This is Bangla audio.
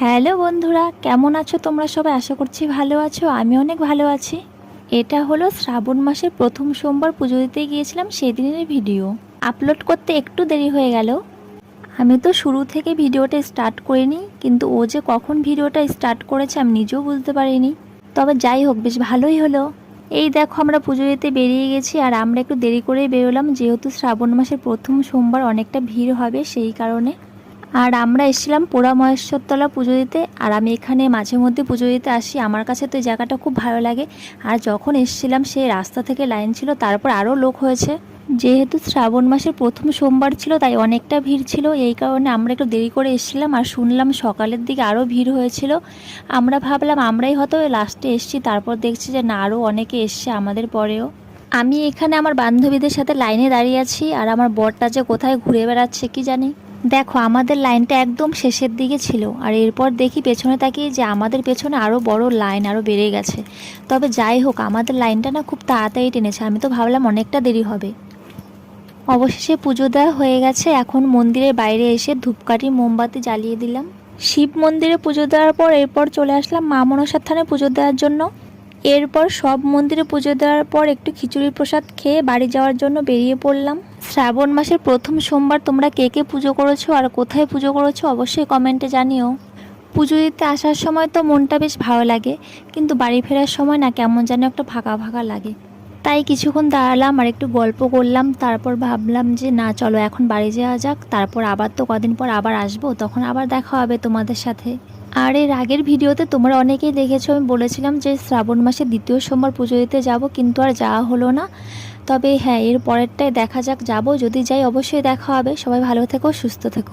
হ্যালো বন্ধুরা, কেমন আছো তোমরা সবাই? আশা করছি ভালো আছো। আমি অনেক ভালো আছি। এটা হলো শ্রাবণ মাসের প্রথম সোমবার পুজো দিতে গিয়েছিলাম, সেদিনের ভিডিও। আপলোড করতে একটু দেরি হয়ে গেল। আমি তো শুরু থেকে ভিডিওটা স্টার্ট করিনি, কিন্তু ও যে কখন ভিডিওটা স্টার্ট করেছে আমি নিজেও বুঝতে পারিনি। তবে যাই হোক, বেশ ভালোই হলো। এই দেখো, আমরা পুজো দিতে বেরিয়ে গেছি, আর আমরা একটু দেরি করেই বেরোলাম, যেহেতু শ্রাবণ মাসের প্রথম সোমবার অনেকটা ভিড় হবে সেই কারণে। আর আমরা এসেছিলাম পোড়া মহেশ্বরতলা পুজো দিতে। আর আমি এখানে মাঝে মধ্যে পুজো দিতে আসি, আমার কাছে তো এই জায়গাটা খুব ভালো লাগে। আর যখন এসেছিলাম সেই রাস্তা থেকে লাইন ছিল, তারপর আরও লোক হয়েছে। যেহেতু শ্রাবণ মাসের প্রথম সোমবার ছিল, তাই অনেকটা ভিড় ছিল। এই কারণে আমরা একটু দেরি করে এসেছিলাম। আর শুনলাম সকালের দিকে আরও ভিড় হয়েছিল। আমরা ভাবলাম আমরাই হয়তো লাস্টে এসেছি, তারপর দেখছি যে না, আরও অনেকে এসছে আমাদের পরেও। আমি এখানে আমার বান্ধবীদের সাথে লাইনে দাঁড়িয়ে আছি, আর আমার বরটা যে কোথায় ঘুরে বেড়াচ্ছে কি জানি। দেখো, আমাদের লাইনটা একদম শেষের দিকে ছিল, আর এরপর দেখি পেছনে তাকিয়ে যে আমাদের পেছনে আরও বড় লাইন আরও বেড়ে গেছে। তবে যাই হোক, আমাদের লাইনটা না খুব তাড়াতাড়ি টেনেছে। আমি তো ভাবলাম অনেকটা দেরি হবে। অবশেষে পুজো দেওয়া হয়ে গেছে। এখন মন্দিরের বাইরে এসে ধূপকাঠি মোমবাতি জ্বালিয়ে দিলাম। শিব মন্দিরে পুজো দেওয়ার পর এরপর চলে আসলাম মা মনসার থানে পুজো দেওয়ার জন্য। এরপর সব মন্দিরে পুজো দেওয়ার পর একটু খিচুড়ির প্রসাদ খেয়ে বাড়ি যাওয়ার জন্য বেরিয়ে পড়লাম। শ্রাবণ মাসের প্রথম সোমবার তোমরা কে কে পুজো করেছো আর কোথায় পুজো করেছো অবশ্যই কমেন্টে জানিও। পুজো দিতে আসার সময় তো মনটা বেশ ভালো লাগে, কিন্তু বাড়ি ফেরার সময় না কেমন যেন একটা ফাঁকা ফাঁকা লাগে। তাই কিছুক্ষণ দাঁড়ালাম আর একটু গল্প করলাম, তারপর ভাবলাম যে না, চলো এখন বাড়ি যাওয়া যাক। তারপর আবার তো কদিন পর আবার আসবো, তখন আবার দেখা হবে তোমাদের সাথে। আর এর আগের ভিডিওতে তোমরা অনেকেই দেখেছো, আমি বলেছিলাম যে শ্রাবণ মাসে দ্বিতীয় সোমবার পুজো দিতে যাব, কিন্তু আর যাওয়া হলো না। তবে হ্যাঁ, এর পরেরটাই দেখা যাক, যাব। যদি যাই অবশ্যই দেখা হবে। সবাই ভালো থেকো, সুস্থ থেকো।